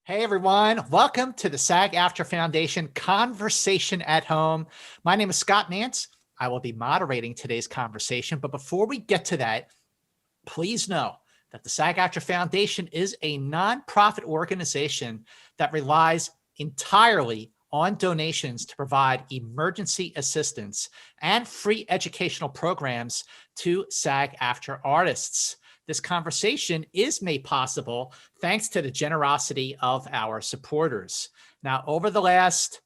Hey everyone, welcome to the SAG-AFTRA Foundation Conversation at Home. My name is Scott Mantz. I will be moderating today's conversation, but before we get to that, please know that the SAG-AFTRA Foundation is a nonprofit organization that relies entirely on donations to provide emergency assistance and free educational programs to SAG-AFTRA artists. This conversation is made possible thanks to the generosity of our supporters. Now, over the last,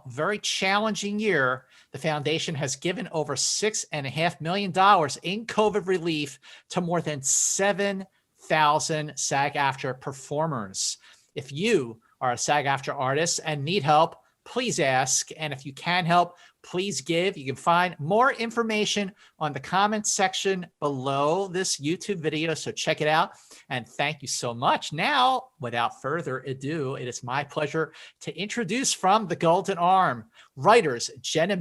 very challenging year, the foundation has given over $6.5 million in COVID relief to more than 7,000 SAG-AFTRA performers. If you are a SAG-AFTRA artist and need help, please ask. And if you can help, please give. You can find more information on the comments section below this YouTube video. So check it out. And thank you so much. Now, without further ado, it is my pleasure to introduce from the Golden Arm, writers Jenna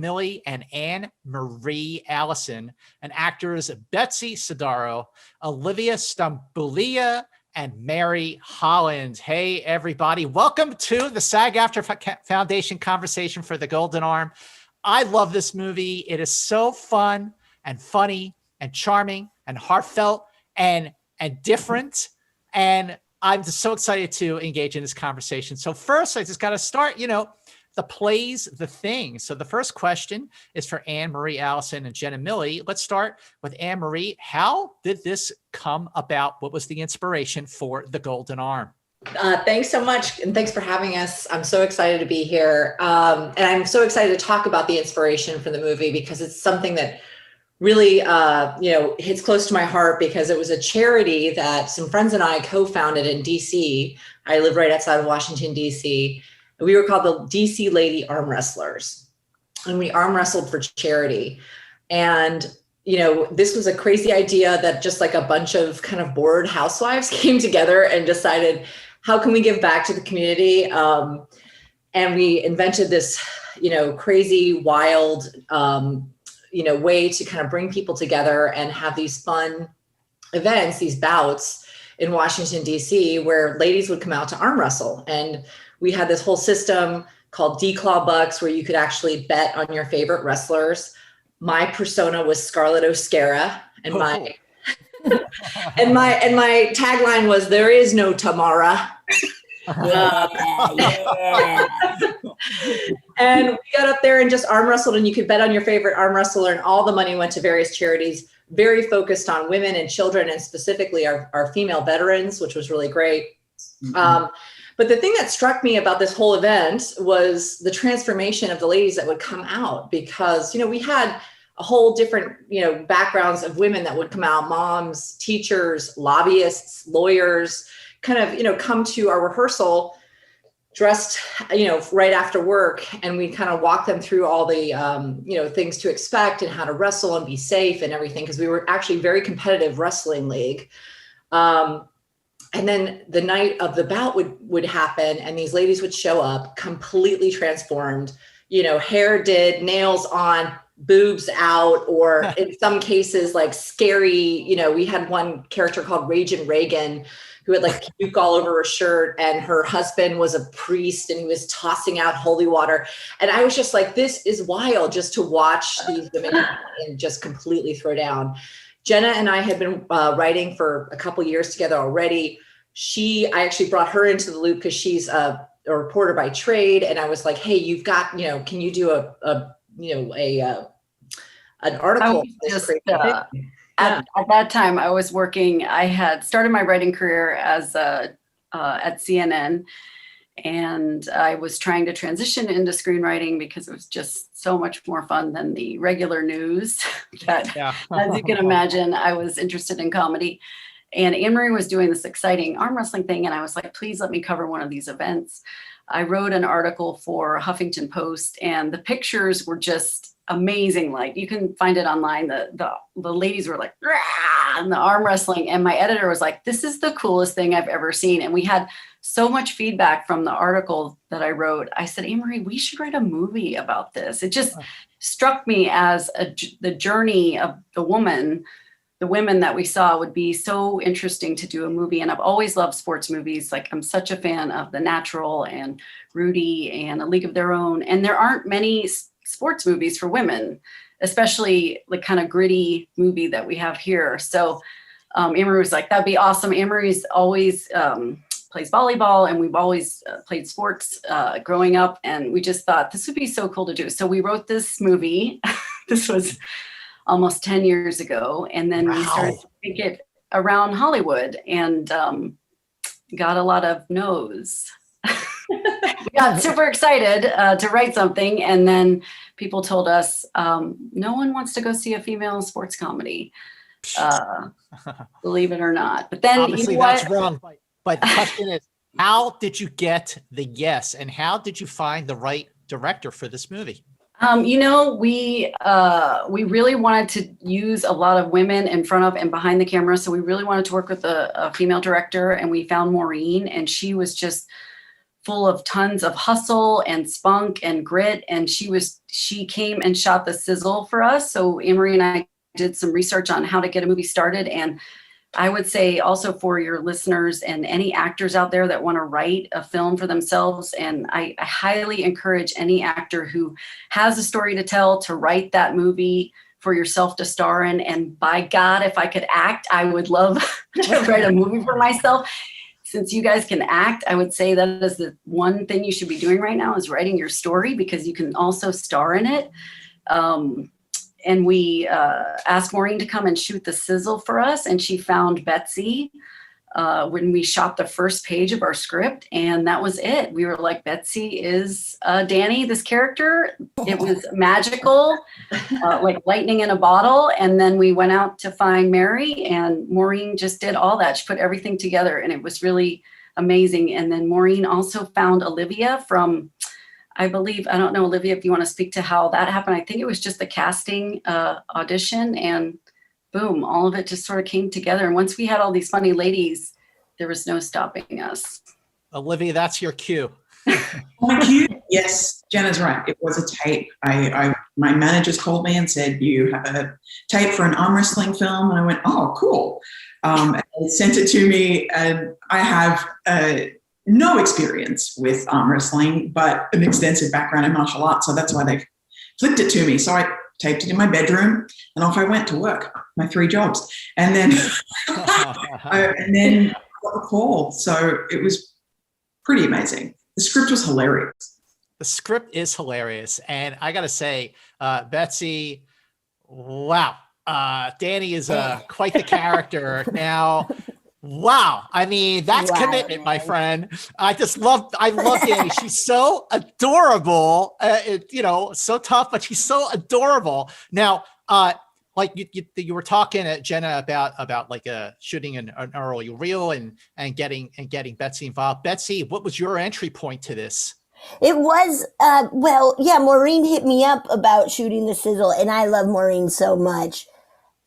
and Anne-Marie Allison, and actors Betsy Sodaro, Olivia Stambouliah, and Mary Holland. Hey, everybody. Welcome to the SAG-AFTRA Foundation Conversation for the Golden Arm. I love this movie. It is so fun and funny and charming and heartfelt and different. And I'm just so excited to engage in this conversation. So first, I just got to start, the plays, the thing. So the first question is for Anne-Marie Allison and Jenna. Let's start with Anne-Marie. How did this come about? What was the inspiration for the Golden Arm? Thanks so much. And thanks for having us. I'm so excited to be here. And I'm so excited to talk about the inspiration for the movie because it's something that really, hits close to my heart because it was a charity that some friends and I co-founded in DC. I live right outside of Washington, DC. We were called the DC Lady Arm Wrestlers, and we arm wrestled for charity. And, this was a crazy idea that just like a bunch of kind of bored housewives came together and decided, how can we give back to the community? And we invented this, crazy, wild, way to kind of bring people together and have these fun events, these bouts in Washington, DC, where ladies would come out to arm wrestle. And we had this whole system called D-Claw Bucks where you could actually bet on your favorite wrestlers. My persona was Scarlett O'Scara, and my tagline was, "There is no Tamara." And we got up there and just arm wrestled, and you could bet on your favorite arm wrestler, and all the money went to various charities, very focused on women and children, and specifically our female veterans, which was really great. Mm-hmm. But the thing that struck me about this whole event was the transformation of the ladies that would come out, because, we had a whole different, backgrounds of women that would come out, moms, teachers, lobbyists, lawyers, kind of, come to our rehearsal dressed, right after work. And we kind of walk them through all the, things to expect and how to wrestle and be safe and everything, because we were actually a very competitive wrestling league. And then the night of the bout would happen, and these ladies would show up completely transformed, hair did, nails on, boobs out, or in some cases, like scary, we had one character called Ragin' Reagan who had like puke all over her shirt, and her husband was a priest and he was tossing out holy water. And I was just like, this is wild just to watch these women and just completely throw down. Jenna and I had been writing for a couple years together already. I actually brought her into the loop because she's a reporter by trade. And I was like, hey, you've got, can you do an article? At that time I was working, I had started my writing career as at CNN, and I was trying to transition into screenwriting because it was just so much more fun than the regular news that, as you can imagine, I was interested in comedy. And Anne-Marie was doing this exciting arm wrestling thing. And I was like, please let me cover one of these events. I wrote an article for Huffington Post, and the pictures were just amazing. Like, you can find it online. The ladies were like, rah, and the arm wrestling. And my editor was like, this is the coolest thing I've ever seen. And we had so much feedback from the article that I wrote. I said, Anne-Marie, we should write a movie about this. It just struck me as the journey of the woman the women that we saw would be so interesting to do a movie. And I've always loved sports movies. Like, I'm such a fan of The Natural and Rudy and A League of Their Own. And there aren't many sports movies for women, especially the kind of gritty movie that we have here. So Amory was like, that'd be awesome. Amory's always plays volleyball, and we've always played sports growing up. And we just thought this would be so cool to do. So we wrote this movie. This was almost 10 years ago. And then we started to think it around Hollywood, and got a lot of no's. We got super excited to write something. And then people told us, no one wants to go see a female sports comedy, believe it or not. But then obviously that's wrong. But the question is, how did you get the yes? And how did you find the right director for this movie? We really wanted to use a lot of women in front of and behind the camera. So we really wanted to work with a female director, and we found Maureen, and she was just full of tons of hustle and spunk and grit. And she came and shot the sizzle for us. So Amory and I did some research on how to get a movie started. And I would say also for your listeners and any actors out there that want to write a film for themselves, and I highly encourage any actor who has a story to tell to write that movie for yourself to star in. And by God, if I could act, I would love to write a movie for myself. Since you guys can act, I would say that is the one thing you should be doing right now, is writing your story, because you can also star in it. And we asked Maureen to come and shoot the sizzle for us. And she found Betsy when we shot the first page of our script. And that was it. We were like, Betsy is Danny, this character. It was magical, like lightning in a bottle. And then we went out to find Mary, and Maureen just did all that. She put everything together, and it was really amazing. And then Maureen also found Olivia from, I believe, I don't know, Olivia, if you want to speak to how that happened. I think it was just the casting audition, and boom, all of it just sort of came together. And once we had all these funny ladies, there was no stopping us. Olivia, that's your cue. My cue? Yes, Jenna's right. It was a tape. My managers called me and said, you have a tape for an arm wrestling film. And I went, oh, cool. And they sent it to me, and I have no experience with arm wrestling, but an extensive background in martial arts. So that's why they flipped it to me. So I taped it in my bedroom, and off I went to work, my 3 jobs. And then, and then got the call. So it was pretty amazing. The script was hilarious. The script is hilarious. And I got to say, Betsy, wow. Danny is quite the character. Now, wow. I mean, that's commitment, my friend. I love Danny. She's so adorable, so tough, but she's so adorable. Now, like you were talking at Jenna about like shooting an early reel and getting Betsy involved. Betsy, what was your entry point to this? It was, Maureen hit me up about shooting the sizzle, and I love Maureen so much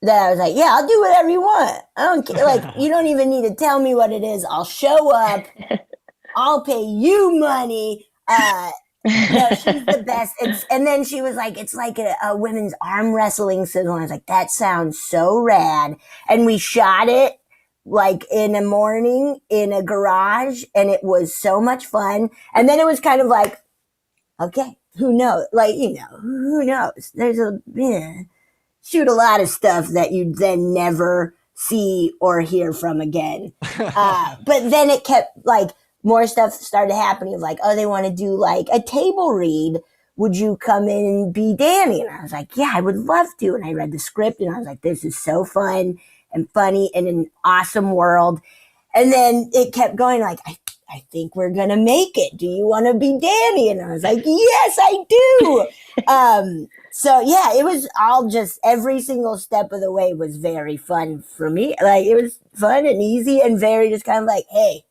that I was like, yeah, I'll do whatever you want. I don't care. Like, you don't even need to tell me what it is. I'll show up. I'll pay you money. She's the best. And then she was like, it's like a women's arm wrestling sizzle. And I was like, that sounds so rad. And we shot it like in the morning in a garage, and it was so much fun. And then it was kind of like, okay, who knows? Like, who knows? There's shoot a lot of stuff that you then never see or hear from again. But then it kept like more stuff started happening of like, oh, they want to do like a table read. Would you come in and be Danny? And I was like, yeah, I would love to. And I read the script, and I was like, this is so fun and funny and an awesome world. And then it kept going like, I think we're going to make it. Do you want to be Danny? And I was like, yes, I do. So yeah, it was all just every single step of the way was very fun for me. Like, it was fun and easy and very just kind of like, hey,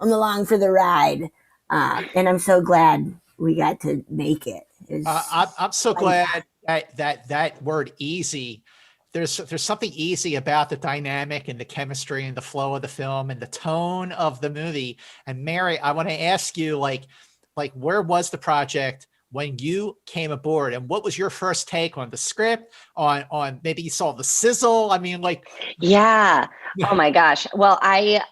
I'm along for the ride. And I'm so glad we got to make it. I'm so glad that word easy, there's something easy about the dynamic and the chemistry and the flow of the film and the tone of the movie. And Mary, I want to ask you, like where was the project when you came aboard, and what was your first take on the script, on maybe you saw the sizzle? I mean, like, Yeah. Oh my gosh. Well, I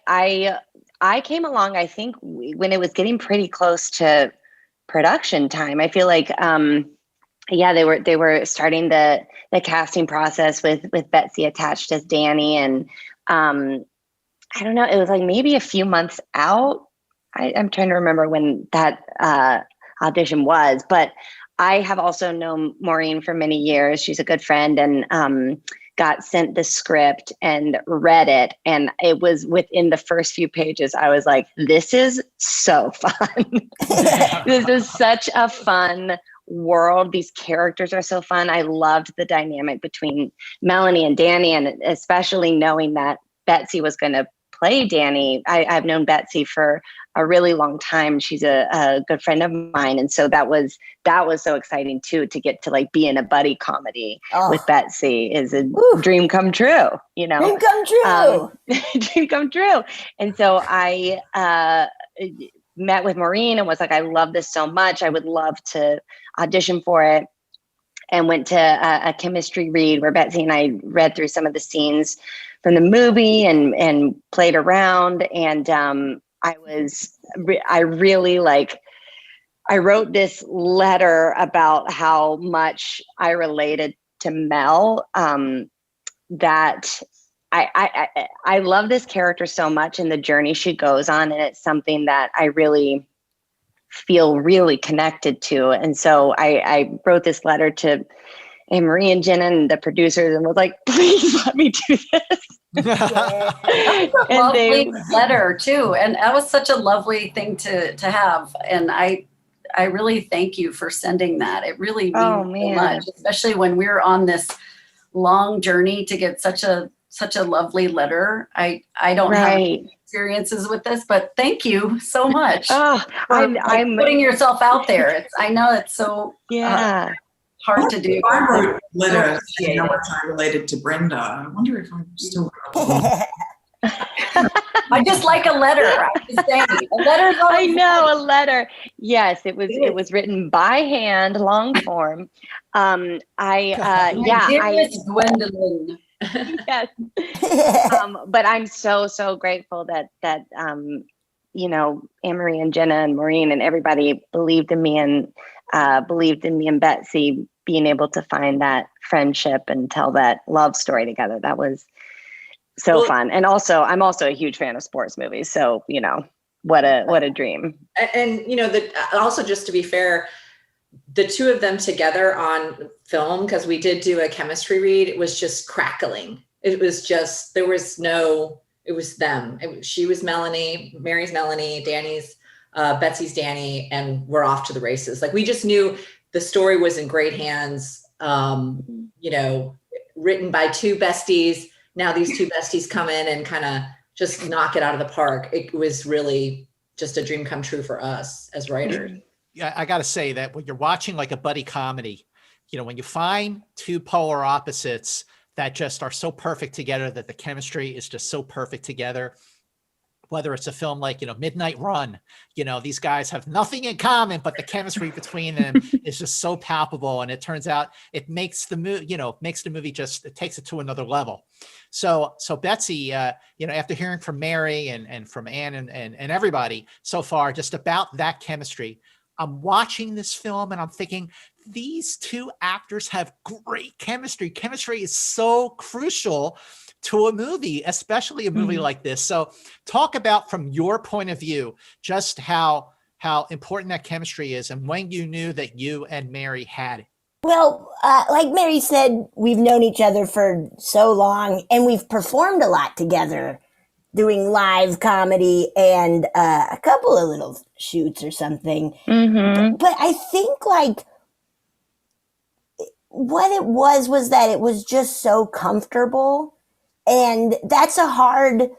came along, I think when it was getting pretty close to production time. I feel like, yeah, they were starting the casting process with Betsy attached as Danny. And, I don't know, it was like maybe a few months out. I'm trying to remember when that, audition was, but I have also known Maureen for many years. She's a good friend, and, got sent the script and read it. And it was within the first few pages, I was like, this is so fun. This is such a fun world. These characters are so fun. I loved the dynamic between Melanie and Danny, and especially knowing that Betsy was going to play Danny. I've known Betsy for a really long time. She's a good friend of mine. And so that was so exciting too, to get to like be in a buddy comedy with Betsy is a dream come true, you know? Dream come true. Dream come true. And so I met with Maureen and was like, I love this so much. I would love to audition for it. And went to a chemistry read where Betsy and I read through some of the scenes from the movie and played around. And I really like, I wrote this letter about how much I related to Mel, that I love this character so much and the journey she goes on. And it's something that I really feel really connected to. And so I wrote this letter to Anne-Marie and Jenna and the producers and was like, please let me do this. A lovely letter too. And that was such a lovely thing to have. And I really thank you for sending that. It really means so much, especially when we're on this long journey to get such a lovely letter. I don't have experiences with this, but thank you so much. I'm putting yourself out there. I know it's so hard to do. I wrote letters saying how much I related to Brenda. I wonder if I'm still. I just like a letter. A letter. I know, a letter. Yes, it was written by hand, long form. Dearest Gwendolyn. Yes. But I'm so grateful that you know, Anne-Marie and Jenna and Maureen and everybody believed in me and Betsy being able to find that friendship and tell that love story together. That was so fun. And also, I'm also a huge fan of sports movies. So, you know, what a dream. And you know, also just to be fair, the two of them together on film, because we did do a chemistry read, it was just crackling. It was just, it was them. She was Melanie, Mary's Melanie, Danny's, Betsy's Danny, and we're off to the races. Like we just knew the story was in great hands, you know, written by two besties. Now these two besties come in and kind of just knock it out of the park. It was really just a dream come true for us as writers. Yeah, I got to say that when you're watching like a buddy comedy, you know, when you find two polar opposites that just are so perfect together, that the chemistry is just so perfect together, whether it's a film like, you know, Midnight Run, you know, these guys have nothing in common, but the chemistry between them is just so palpable. And it turns out it makes the movie, you know, just, it takes it to another level. So Betsy, you know, after hearing from Mary and from Anne and everybody so far, just about that chemistry, I'm watching this film and I'm thinking, these two actors have great chemistry. Chemistry is so crucial to a movie, especially a movie like this. So talk about, from your point of view, just how important that chemistry is and when you knew that you and Mary had it. Well, like Mary said, we've known each other for so long and we've performed a lot together, doing live comedy and a couple of little shoots or something. But I think like what it was that it was just so comfortable. And that's a hard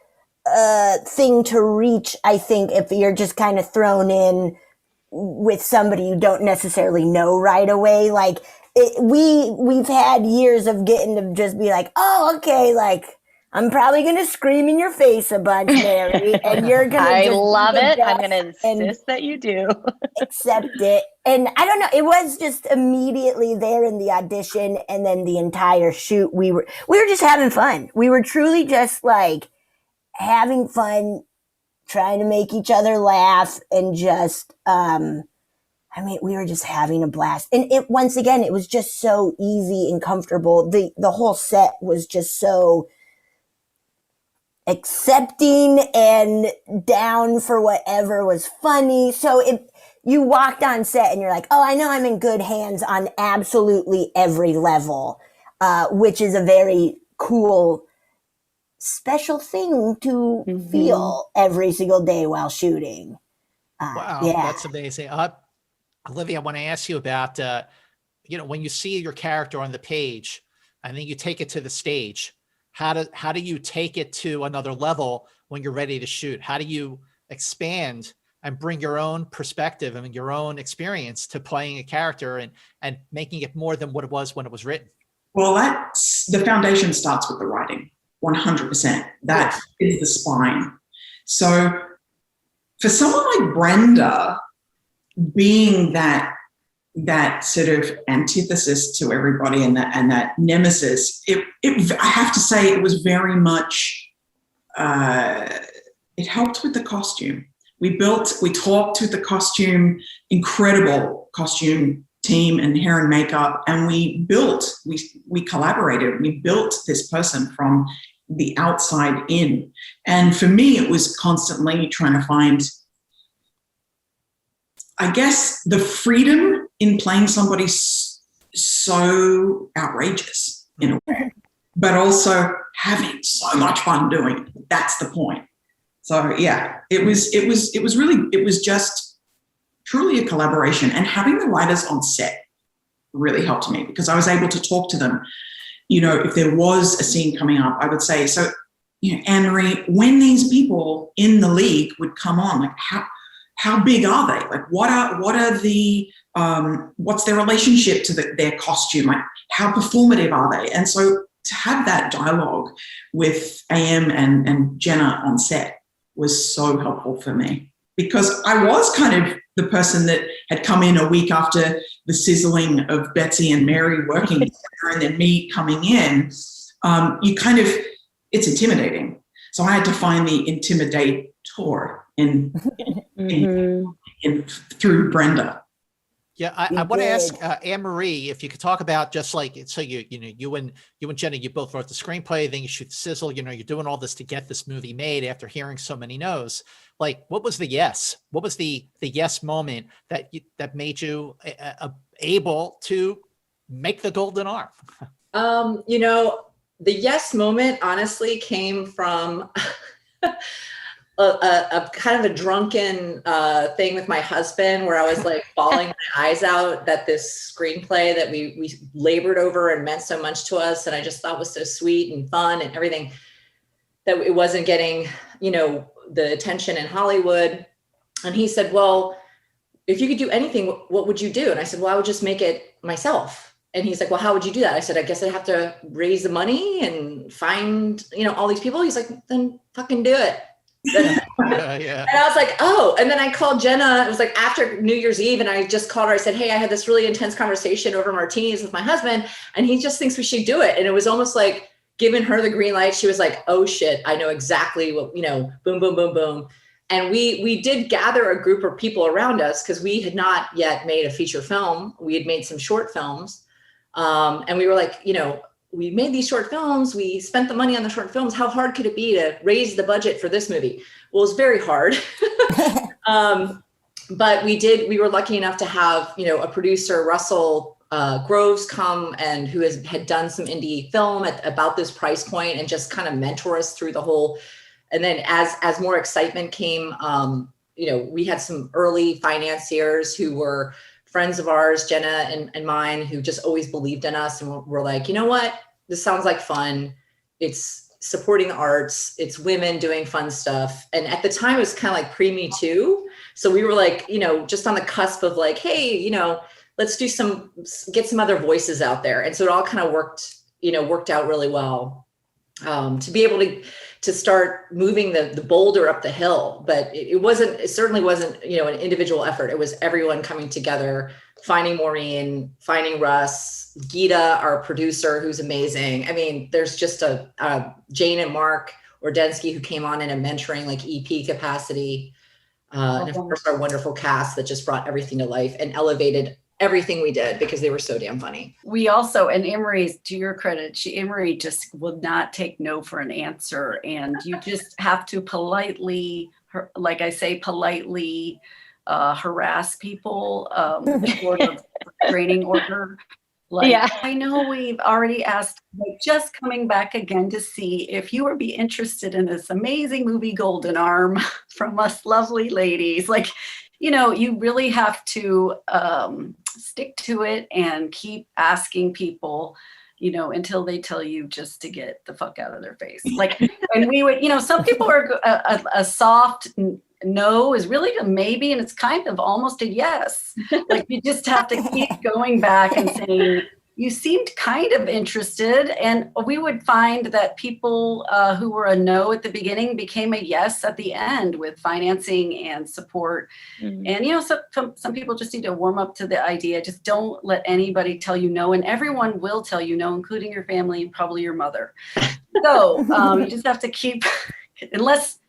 thing to reach, I think, if you're just kind of thrown in with somebody you don't necessarily know right away. Like we've had years of getting to just be like, oh, okay, like I'm probably going to scream in your face a bunch, Mary, and you're going to I just love do the it. I'm going to best and insist that you do. accept it. And I don't know, it was just immediately there in the audition and then the entire shoot. We were just having fun. We were truly just like having fun, trying to make each other laugh and just, we were just having a blast. And once again, it was just so easy and comfortable. The whole set was just so accepting and down for whatever was funny. So you walked on set and you're like, oh, I know I'm in good hands on absolutely every level, which is a very cool, special thing to feel every single day while shooting. Wow, yeah. That's amazing. Olivia, I want to ask you about, when you see your character on the page and then you take it to the stage, how do you take it to another level when you're ready to shoot? How do you expand and bring your own perspective and your own experience to playing a character and making it more than what it was when it was written? Well, the foundation starts with the writing, 100%. That is the spine. So for someone like Brenda, being that sort of antithesis to everybody and that nemesis, I have to say it was very much, it helped with the costume. We talked with the costume, incredible costume team and hair and makeup, and we collaborated. We built this person from the outside in. And for me, it was constantly trying to find, I guess, the freedom in playing somebody so outrageous in a way, but also having so much fun doing it. That's the point. So yeah, it was just truly a collaboration, and having the writers on set really helped me because I was able to talk to them. If there was a scene coming up, I would say, so, Anne-Marie, when these people in the league would come on, like how big are they? Like what are the what's their relationship to their costume? Like how performative are they? And so to have that dialogue with AM and Jenna on set was so helpful for me, because I was kind of the person that had come in a week after the sizzling of Betsy and Mary working together, and then me coming in. It's intimidating. So I had to find the intimidator in through Brenda. Yeah, I want to ask Anne-Marie if you could talk about just like, so you and Jenna, you both wrote the screenplay, then you shoot sizzle, you're doing all this to get this movie made after hearing so many no's. Like, what was the yes? What was the yes moment that made you able to make the golden arm? The yes moment honestly came from a kind of a drunken thing with my husband, where I was like bawling my eyes out that this screenplay that we labored over and meant so much to us, and I just thought was so sweet and fun and everything, that it wasn't getting, the attention in Hollywood. And he said, well, if you could do anything, what would you do? And I said, well, I would just make it myself. And he's like, well, how would you do that? I said, I guess I'd have to raise the money and find, all these people. He's like, then fucking do it. Yeah. And I was like, oh, and then I called Jenna. It was like after New Year's Eve, and I just called her. I said, hey, I had this really intense conversation over martinis with my husband, and he just thinks we should do it. And it was almost like giving her the green light. She was like, oh shit, I know exactly what, boom, boom, boom, boom. And we did gather a group of people around us, because we had not yet made a feature film. We had made some short films. And we were like, we made these short films, we spent the money on the short films. How hard could it be to raise the budget for this movie? Well, it's very hard. But we were lucky enough to have, a producer, Russell Groves, come, and who had done some indie film at about this price point, and just kind of mentor us through the whole. And then as more excitement came, we had some early financiers who were friends of ours, Jenna and mine, who just always believed in us. And we're like, you know what? This sounds like fun. It's supporting the arts. It's women doing fun stuff. And at the time it was kind of like pre-Me Too. So we were like, just on the cusp of like, hey, let's get some other voices out there. And so it all kind of worked out really well. to be able to start moving the boulder up the hill. But it certainly wasn't, an individual effort. It was everyone coming together, finding Maureen, finding Russ, Gita, our producer, who's amazing. I mean, there's just a Jane and Mark Ordensky who came on in a mentoring like EP capacity. And of course our wonderful cast that just brought everything to life and elevated everything we did because they were so damn funny. We also, and Emery, to your credit, Emery just would not take no for an answer. And you just have to politely, like I say, politely harass people short of restraining order. Like, Yeah. I know we've already asked, like, just coming back again to see if you would be interested in this amazing movie Golden Arm from us lovely ladies. Like, you really have to stick to it and keep asking people, until they tell you just to get the fuck out of their face. Like, and we would, some people are a soft no is really a maybe, and it's kind of almost a yes. Like, you just have to keep going back and saying, you seemed kind of interested. And we would find that people who were a no at the beginning became a yes at the end with financing and support. Mm-hmm. And, some people just need to warm up to the idea. Just don't let anybody tell you no. And everyone will tell you no, including your family and probably your mother. So you just have to keep, unless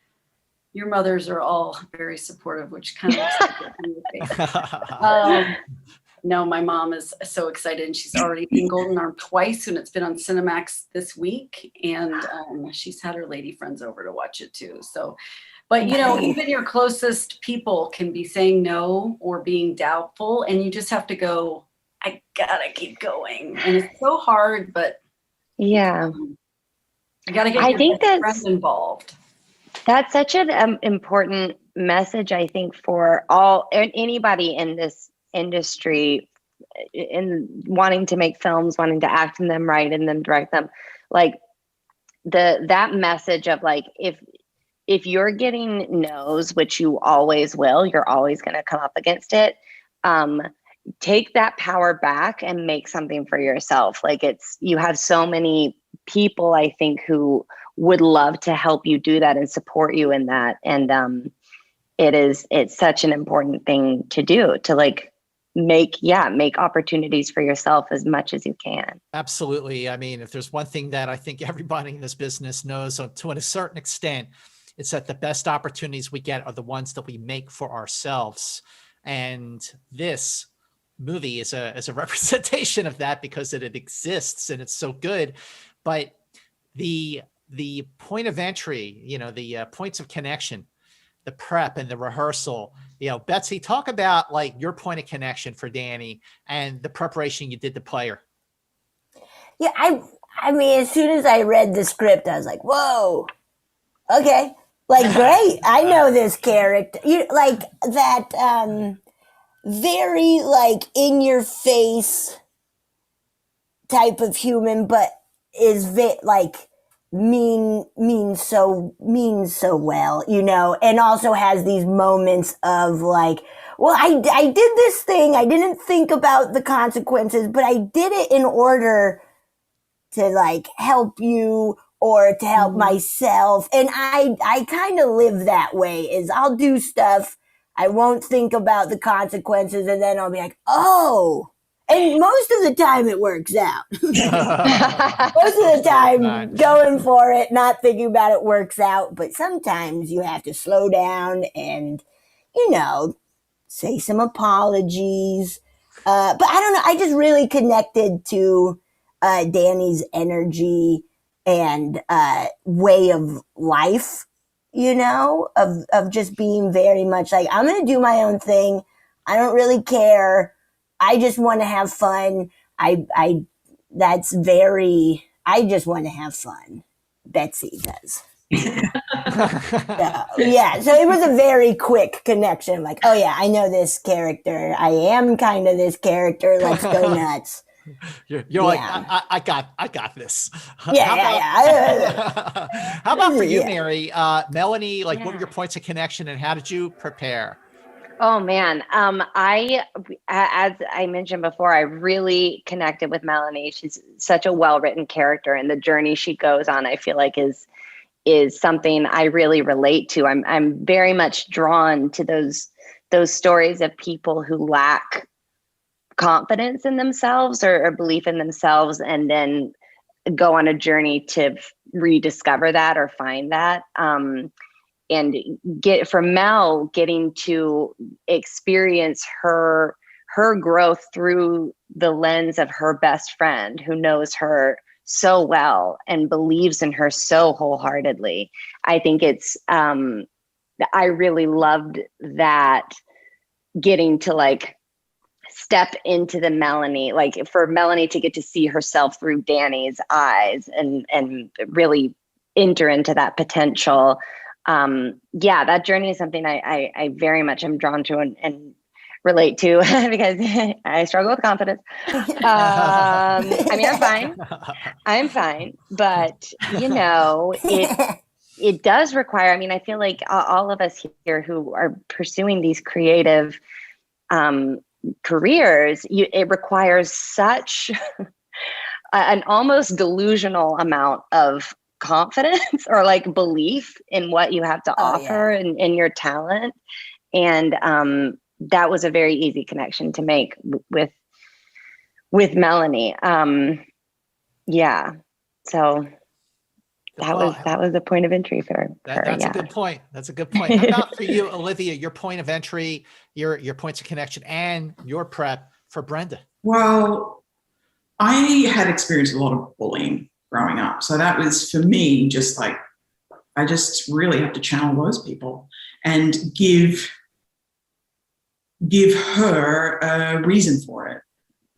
your mothers are all very supportive, which kind of no, my mom is so excited, and she's already seen Golden Arm twice, and it's been on Cinemax this week, and she's had her lady friends over to watch it too. So, but even your closest people can be saying no or being doubtful, and you just have to go, I gotta keep going. And it's so hard, but yeah, you gotta get your friends involved. That's such an important message, I think, for anybody in this industry, in wanting to make films, wanting to act in them, write in them, direct them. Like that message of like, if you're getting no's, which you always will, you're always going to come up against it. Take that power back and make something for yourself. Like you have so many people, I think, who would love to help you do that and support you in that. And it's such an important thing to do, to like make opportunities for yourself as much as you can. Absolutely. I mean, if there's one thing that I think everybody in this business knows to a certain extent, it's that the best opportunities we get are the ones that we make for ourselves. And this movie is a representation of that because it exists and it's so good. But the point of entry, the points of connection, the prep and the rehearsal, Betsy, talk about like your point of connection for Danny and the preparation you did to play her. Yeah, I mean, as soon as I read the script, I was like, whoa, okay, like, great. I know this character. Like that very like in your face type of human, but is like means so well, and also has these moments of like, well, I did this thing. I didn't think about the consequences, but I did it in order to like help you or to help myself. And I kind of live that way, is I'll do stuff. I won't think about the consequences. And then I'll be like, oh, and most of the time it works out. Most of the time going for it, not thinking about it works out. But sometimes you have to slow down and, say some apologies. But I don't know. I just really connected to Danny's energy and way of life, of just being very much like, I'm going to do my own thing. I don't really care. I just want to have fun. I just want to have fun. Betsy does. So it was a very quick connection. Like, oh yeah, I know this character. I am kind of this character. Let's go nuts. You're like, I got this. Yeah. How about for you, Mary? Melanie, like, what were your points of connection and how did you prepare? Oh man, as I mentioned before, I really connected with Melanie. She's such a well-written character, and the journey she goes on, I feel like is something I really relate to. I'm very much drawn to those stories of people who lack confidence in themselves or belief in themselves, and then go on a journey to rediscover that or find that. And get from Mel getting to experience her growth through the lens of her best friend who knows her so well and believes in her so wholeheartedly. I think I really loved that, getting to like step into the Melanie, like for Melanie to get to see herself through Danny's eyes and really enter into that potential. That journey is something I very much am drawn to and relate to because I struggle with confidence. I mean, I'm fine, but it does require, I mean, I feel like all of us here who are pursuing these creative, careers, it requires such an almost delusional amount of confidence or like belief in what you have to offer and in your talent. And that was a very easy connection to make with Melanie. So that was the point of entry for her. That's a good point. That's a good point. How about for you, Olivia, your point of entry, your points of connection, and your prep for Brenda? Well, I had experienced a lot of bullying growing up. So that was, for me, just like, I just really have to channel those people and give her a reason for it.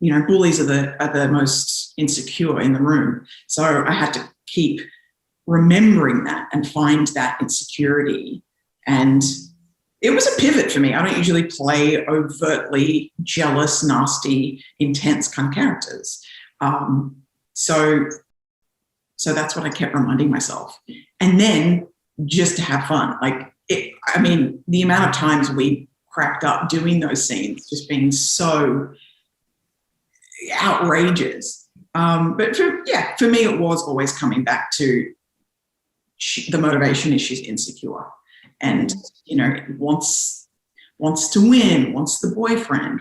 You know, bullies are the most insecure in the room. So I had to keep remembering that and find that insecurity. And it was a pivot for me. I don't usually play overtly jealous, nasty, intense kind of characters. So that's what I kept reminding myself. And then just to have fun. The amount of times we cracked up doing those scenes, just being so outrageous. But for me, it was always coming back to the motivation is she's insecure and, wants to win, wants the boyfriend,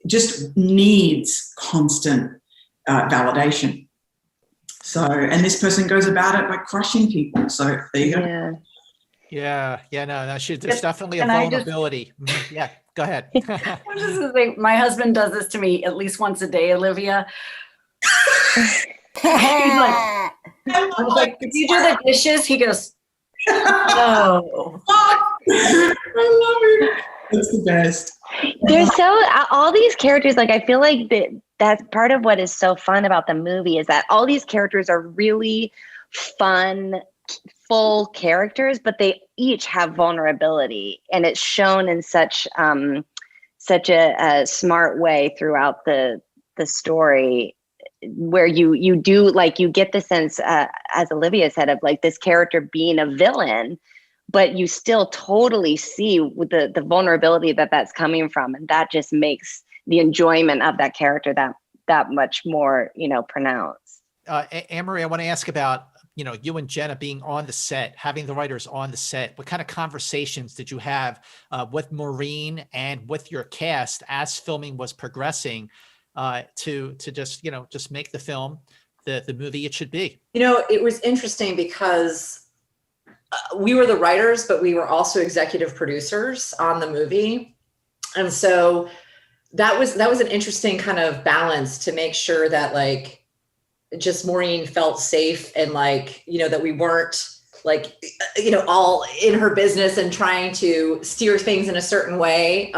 just needs constant validation. So, and this person goes about it by crushing people. So there you go. Yeah. No, there's definitely a vulnerability. Go ahead. I was just gonna say, my husband does this to me at least once a day, Olivia. He's like, I was like, did you do the dishes? He goes, no. I love it. That's the best. There's all these characters, like, I feel like that's part of what is so fun about the movie is that all these characters are really fun, full characters, but they each have vulnerability, and it's shown in such a smart way throughout the story, where you do, like, you get the sense, as Olivia said, of like this character being a villain, but you still totally see the vulnerability that's coming from, and that just makes the enjoyment of that character that much more, pronounced. Anne-Marie, I want to ask about, you and Jenna being on the set, having the writers on the set. What kind of conversations did you have with Maureen and with your cast as filming was progressing to just make the film the movie it should be? It was interesting because we were the writers, but we were also executive producers on the movie. And so that was an interesting kind of balance to make sure that, like, just Maureen felt safe and, like, that we weren't, like, all in her business and trying to steer things in a certain way.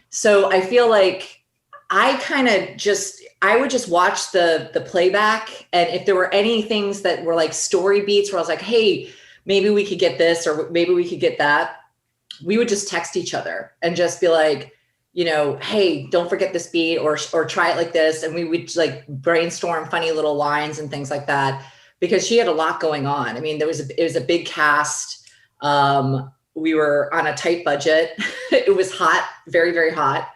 So I feel like I would just watch the playback. And if there were any things that were like story beats where I was like, hey, maybe we could get this, or maybe we could get that, we would just text each other and just be like, hey, don't forget this beat, or try it like this. And we would like brainstorm funny little lines and things like that, because she had a lot going on. I mean, it was a big cast. we were on a tight budget. It was hot, very, very hot.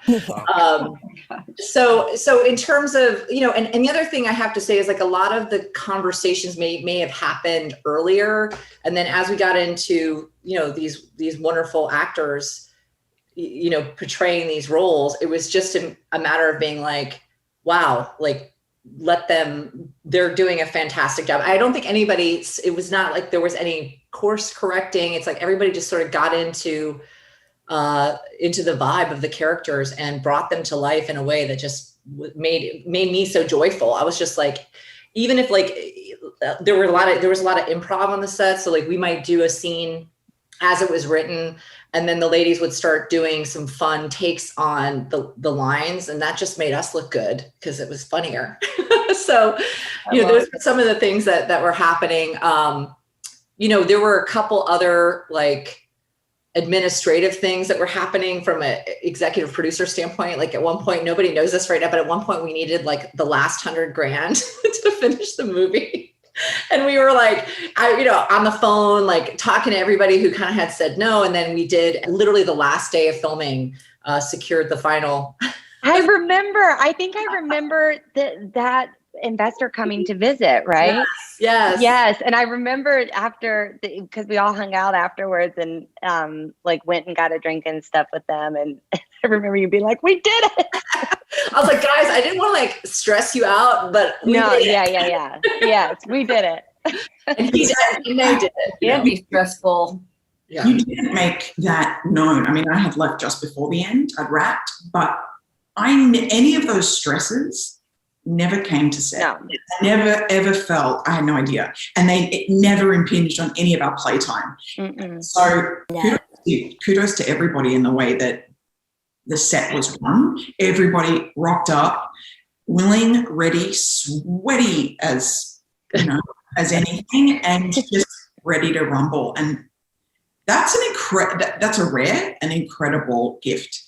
So in terms of, and the other thing I have to say is like a lot of the conversations may have happened earlier. And then as we got into, these wonderful actors, portraying these roles, it was just a matter of being like, wow, like, let them, they're doing a fantastic job. I don't think it was not like there was any course correcting. It's like everybody just sort of got into the vibe of the characters and brought them to life in a way that just made me so joyful. I was just like, even if like there was a lot of improv on the set. So like we might do a scene as it was written, and then the ladies would start doing some fun takes on the lines, and that just made us look good because it was funnier. So, those were some of the things that were happening. There were a couple other like administrative things that were happening from an executive producer standpoint. Like at one point, nobody knows this right now, but at one point we needed like the last $100,000 to finish the movie. And we were like, on the phone, like talking to everybody who kind of had said no. And then we did literally the last day of filming, secured the final. I think I remember that investor coming to visit, right? Yes. And I remember because we all hung out afterwards and like went and got a drink and stuff with them. And I remember you being like, we did it. I was like, guys, I didn't want to like stress you out, but we did it. Yeah. Yes, we did it. And he did it. And they did it. It'd be stressful. Yeah. You didn't make that known. I mean, I had left just before the end. I'd wrapped, but any of those stresses never came to set. No. I never ever felt, I had no idea. And it never impinged on any of our playtime. Mm-mm. So kudos to everybody in the way that the set was run. Everybody rocked up, willing, ready, sweaty as anything, and just ready to rumble. And that's that's a rare and incredible gift.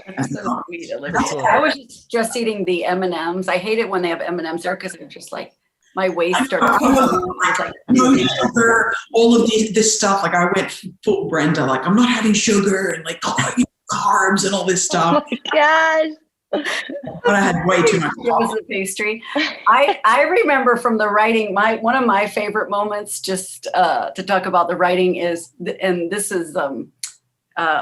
That's so sweet, Olivia. I was just eating the M&Ms. I hate it when they have M&Ms there because it's just like my waist started. No sugar, all of this stuff. Like I went full Brenda. Like I'm not having sugar and like carbs and all this stuff. Oh my gosh. But I had way too much. It was the pastry. I remember from the writing, one of my favorite moments just to talk about the writing is, and this is,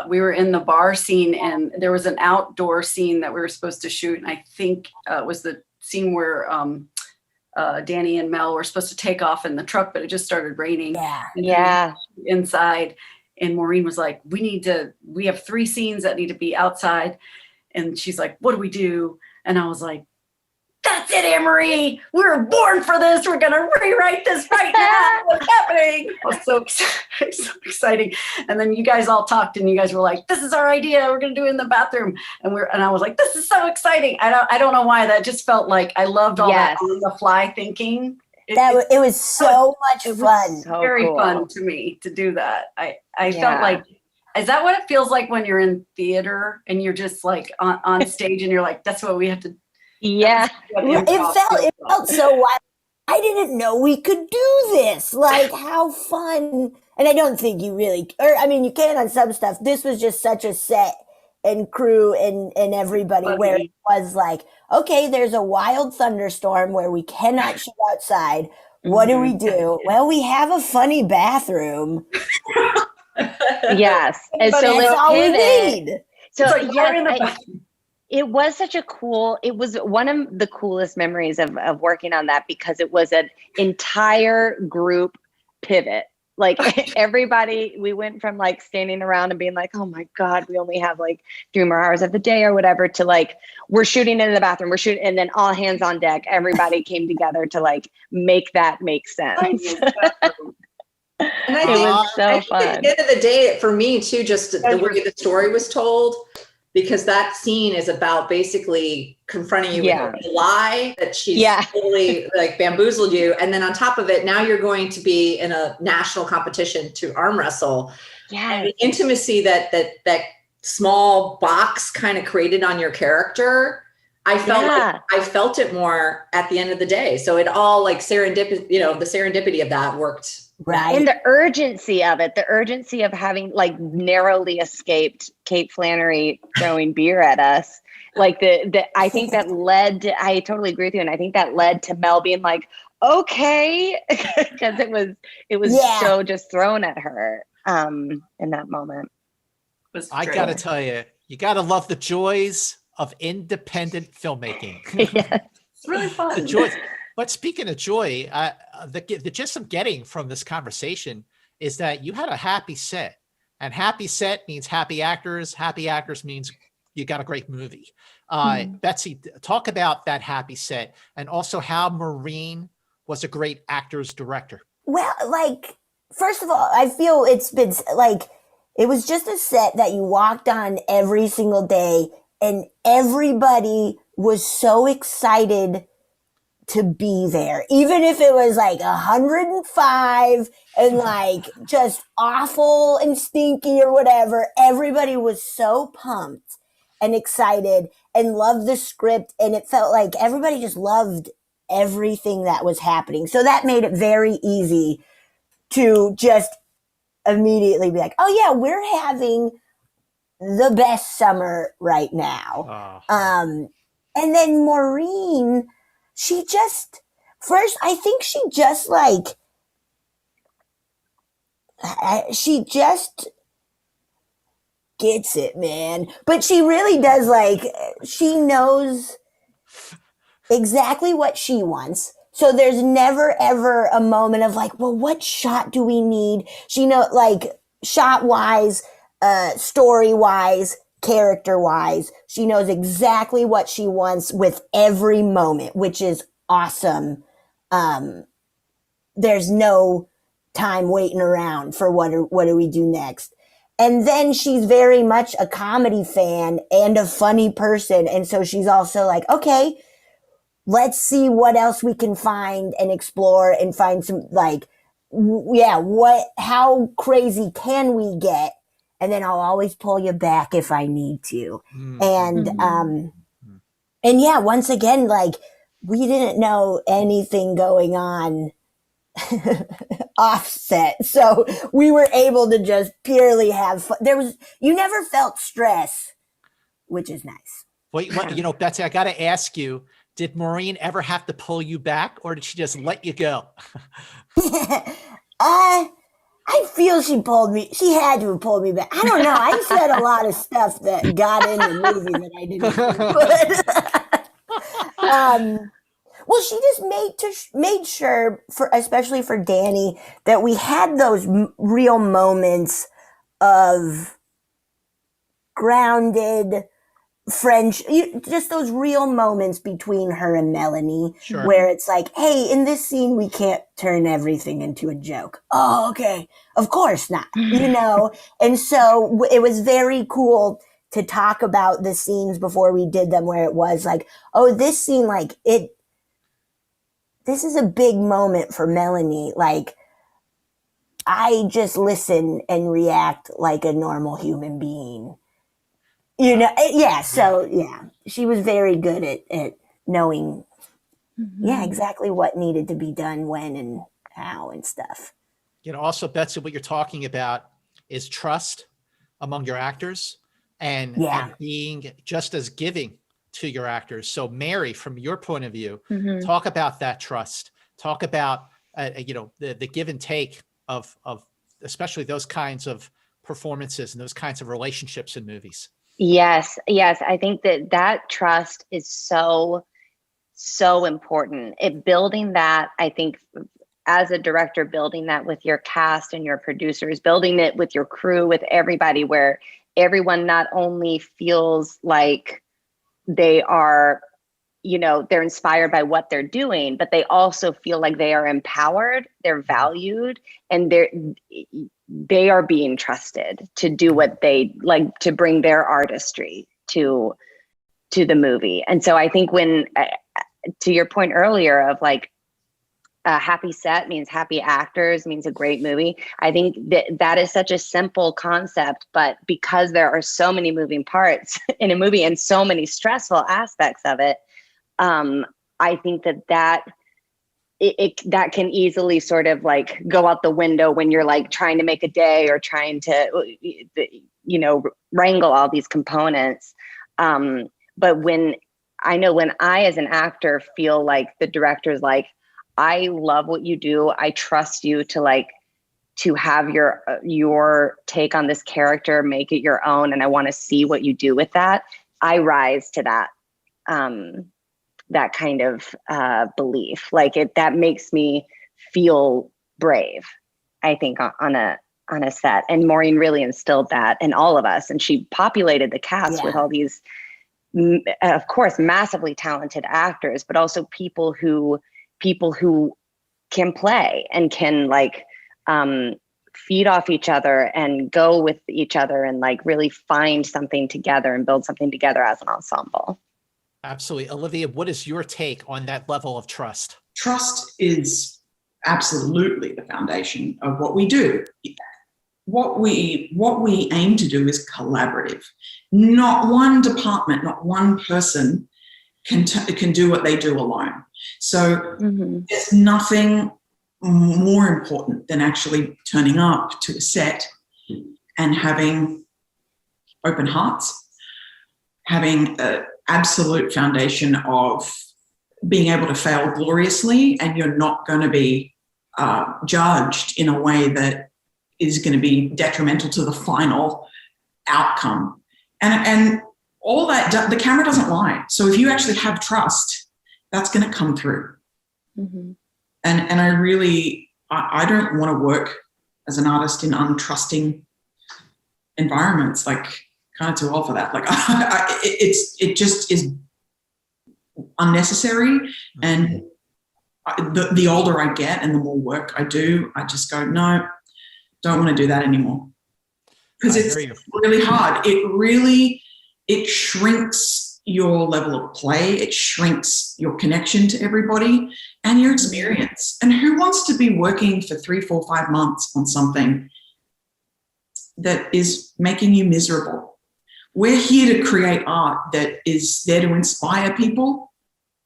we were in the bar scene and there was an outdoor scene that we were supposed to shoot. And I think it was the scene where Danny and Mel were supposed to take off in the truck, but it just started raining. Yeah. Inside. And Maureen was like, we have 3 scenes that need to be outside. And she's like, what do we do? And I was like, that's it, Anne-Marie. We were born for this. We're going to rewrite this right now. What's happening? It was so exciting. And then you guys all talked and you guys were like, this is our idea. We're going to do it in the bathroom. And I was like, this is so exciting. I don't know why. That just felt like I loved all that on the fly thinking. It was so much fun. So very cool. fun to me to do that. I felt like, is that what it feels like when you're in theater and you're just like on stage and you're like, that's what we have to. Yeah. It felt so wild. I didn't know we could do this. Like how fun. And I don't think you really, you can on some stuff. This was just such a set and crew and everybody where it was like, okay, there's a wild thunderstorm where we cannot shoot outside. What do we do? Well, we have a funny bathroom. Yes. And But so that's all we pivot. need. So like yes, it was it was one of the coolest memories of working on that because it was an entire group pivot. Like everybody, we went from like standing around and being like, oh my God, we only have like 3 more hours of the day or whatever to like, we're shooting in the bathroom, and then all hands on deck. Everybody came together to like make that make sense. And It was so fun. At the end of the day, for me too, just the way the story was told, because that scene is about basically confronting you with a lie that she's totally like bamboozled you. And then on top of it, now you're going to be in a national competition to arm wrestle. Yeah. And the intimacy that small box kind of created on your character, I felt it more at the end of the day. So it all like serendipity, the serendipity of that worked Right. And the urgency of it, the urgency of having like narrowly escaped Kate Flannery throwing beer at us. Like I think that led to, I totally agree with you. And I think that led to Mel being like, okay, because it was so just thrown at her in that moment. I got to tell you, you got to love the joys of independent filmmaking. Yes. It's really fun. The joys. But speaking of joy, the gist I'm getting from this conversation is that you had a happy set, and happy set means happy actors. Happy actors means you got a great movie. Betsy, talk about that happy set, and also how Maureen was a great actor's director. Well, like, first of all, I feel it's been like, it was just a set that you walked on every single day, and everybody was so excited to be there, even if it was like 105 and like just awful and stinky or whatever. Everybody was so pumped and excited and loved the script, and it felt like everybody just loved everything that was happening. So that made it very easy to just immediately be like, oh yeah, we're having the best summer right now. And then Maureen, she just gets it, man. But she really does, like, she knows exactly what she wants. So there's never ever a moment of like, well, what shot do we need? She knows, like, shot wise, story wise, character wise, she knows exactly what she wants with every moment, which is awesome. There's no time waiting around for what do we do next. And then she's very much a comedy fan and a funny person. And so she's also like, okay, let's see what else we can find and explore and find some, like, how crazy can we get? And then I'll always pull you back if I need to. And yeah, once again, like, we didn't know anything going on offset. So we were able to just purely have fun. You never felt stress, which is nice. Well, Betsy, I got to ask you, did Maureen ever have to pull you back, or did she just let you go? I feel she had to have pulled me back. I don't know. I said a lot of stuff that got in the movie that I didn't do. Well, she just made sure, especially for Danny, that we had those real moments of grounded friendship, just those real moments between her and Melanie, where it's like, hey, in this scene, we can't turn everything into a joke. Oh, okay. Of course not, And so it was very cool to talk about the scenes before we did them, where it was like, oh, this scene, like, this is a big moment for Melanie. Like, I just listen and react like a normal human being. So she was very good at knowing, exactly what needed to be done when and how and stuff. Also, Betsy, what you're talking about is trust among your actors and being just as giving to your actors. So Mary, from your point of view, talk about that trust. Talk about, the give and take of especially those kinds of performances and those kinds of relationships in movies. Yes. I think that trust is so, so important. Building that, I think, as a director, building that with your cast and your producers, building it with your crew, with everybody, where everyone not only feels like they are, they're inspired by what they're doing, but they also feel like they are empowered, they're valued, and they are being trusted to do what they like, to bring their artistry to the movie. And so I think when, to your point earlier of like, a happy set means happy actors, means a great movie. I think that is such a simple concept, but because there are so many moving parts in a movie and so many stressful aspects of it, I think that that can easily sort of like go out the window when you're like trying to make a day or trying to, you know, wrangle all these components. But when I, as an actor, feel like the director's like, I love what you do. I trust you to have your take on this character, make it your own. And I want to see what you do with that. I rise to that, that kind of belief. Like that makes me feel brave, I think, on a set. And Maureen really instilled that in all of us. And she populated the cast with all these, of course, massively talented actors, but also people who can play and can like feed off each other and go with each other and like really find something together and build something together as an ensemble. Absolutely. Olivia, what is your take on that level of trust? Trust is absolutely the foundation of what we do. What we aim to do is collaborative. Not one department, not one person can do what they do alone. So there's nothing more important than actually turning up to a set and having open hearts, having an absolute foundation of being able to fail gloriously, and you're not going to be judged in a way that is going to be detrimental to the final outcome. And all that, the camera doesn't lie. So if you actually have trust, that's going to come through. And I really, I don't want to work as an artist in untrusting environments, like kind of too old for that. Like it just is unnecessary. And the older I get and the more work I do, I just go, no, don't want to do that anymore. Because it's really hard. It shrinks your level of play. It shrinks your connection to everybody and your experience. And who wants to be working for 3, 4, 5 months on something that is making you miserable? We're here to create art that is there to inspire people.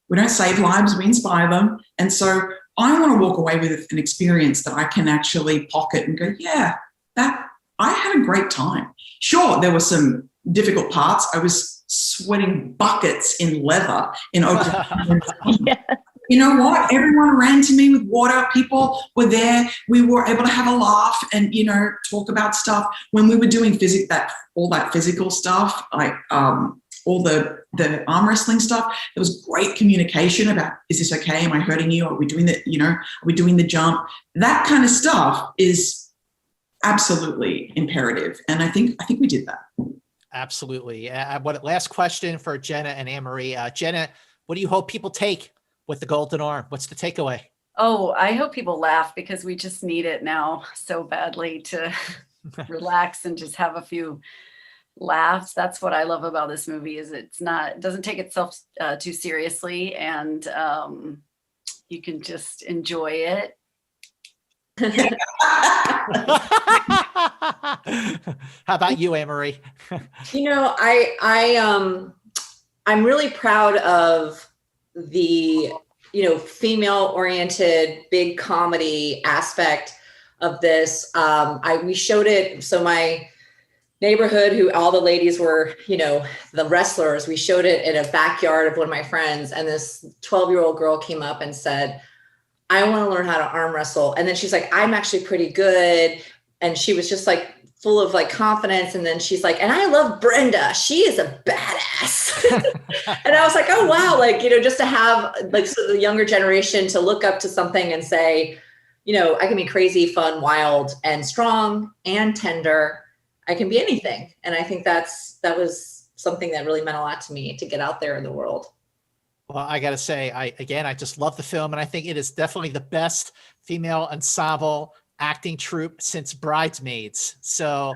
We don't save lives, we inspire them. And so I want to walk away with an experience that I can actually pocket and go, yeah, I had a great time. Sure, there were some difficult parts. I was sweating buckets in leather in Oklahoma. You know what? Everyone ran to me with water. People were there. We were able to have a laugh and, you know, talk about stuff. When we were doing all that physical stuff, like all the arm wrestling stuff, there was great communication about, is this okay? Am I hurting you? Are we doing are we doing the jump? That kind of stuff is absolutely imperative. And I think we did that. Absolutely. Last question for Jenna and Anne-Marie. Jenna, what do you hope people take with the golden arm? What's the takeaway? Oh, I hope people laugh, because we just need it now so badly to relax and just have a few laughs. That's what I love about this movie, is it doesn't take itself too seriously, and you can just enjoy it. How about you, Anne-Marie? You know, I'm really proud of the, you know, female-oriented big comedy aspect of this. We showed it. So my neighborhood, who all the ladies were, you know, the wrestlers, we showed it in a backyard of one of my friends, and this 12-year-old girl came up and said, I want to learn how to arm wrestle. And then she's like, I'm actually pretty good. And she was just like full of like confidence. And then she's like, and I love Brenda. She is a badass. And I was like, oh, wow. Like, you know, just to have like the younger generation to look up to something and say, you know, I can be crazy, fun, wild, and strong and tender. I can be anything. And I think that was something that really meant a lot to me, to get out there in the world. Well, I got to say, I just love the film, and I think it is definitely the best female ensemble acting troupe since Bridesmaids. So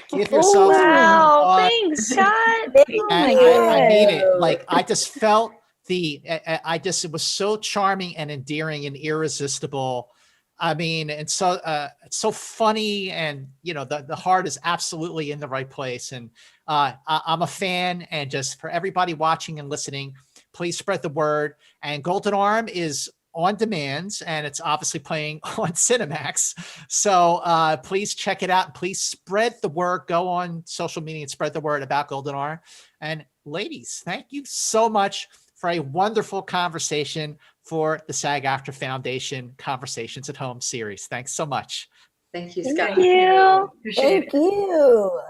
give yourselves thanks, Scott. I mean it. Like, I just felt it was so charming and endearing and irresistible. I mean, and so it's so funny, and you know, the heart is absolutely in the right place. And I'm a fan, and just for everybody watching and listening, please spread the word. And Golden Arm is on demand, and it's obviously playing on Cinemax. So please check it out. And please spread the word. Go on social media and spread the word about Golden Hour. And ladies, thank you so much for a wonderful conversation for the SAG-AFTRA Foundation Conversations at Home series. Thanks so much. Thank you, Thank Scott. you. Appreciate it. Thank you.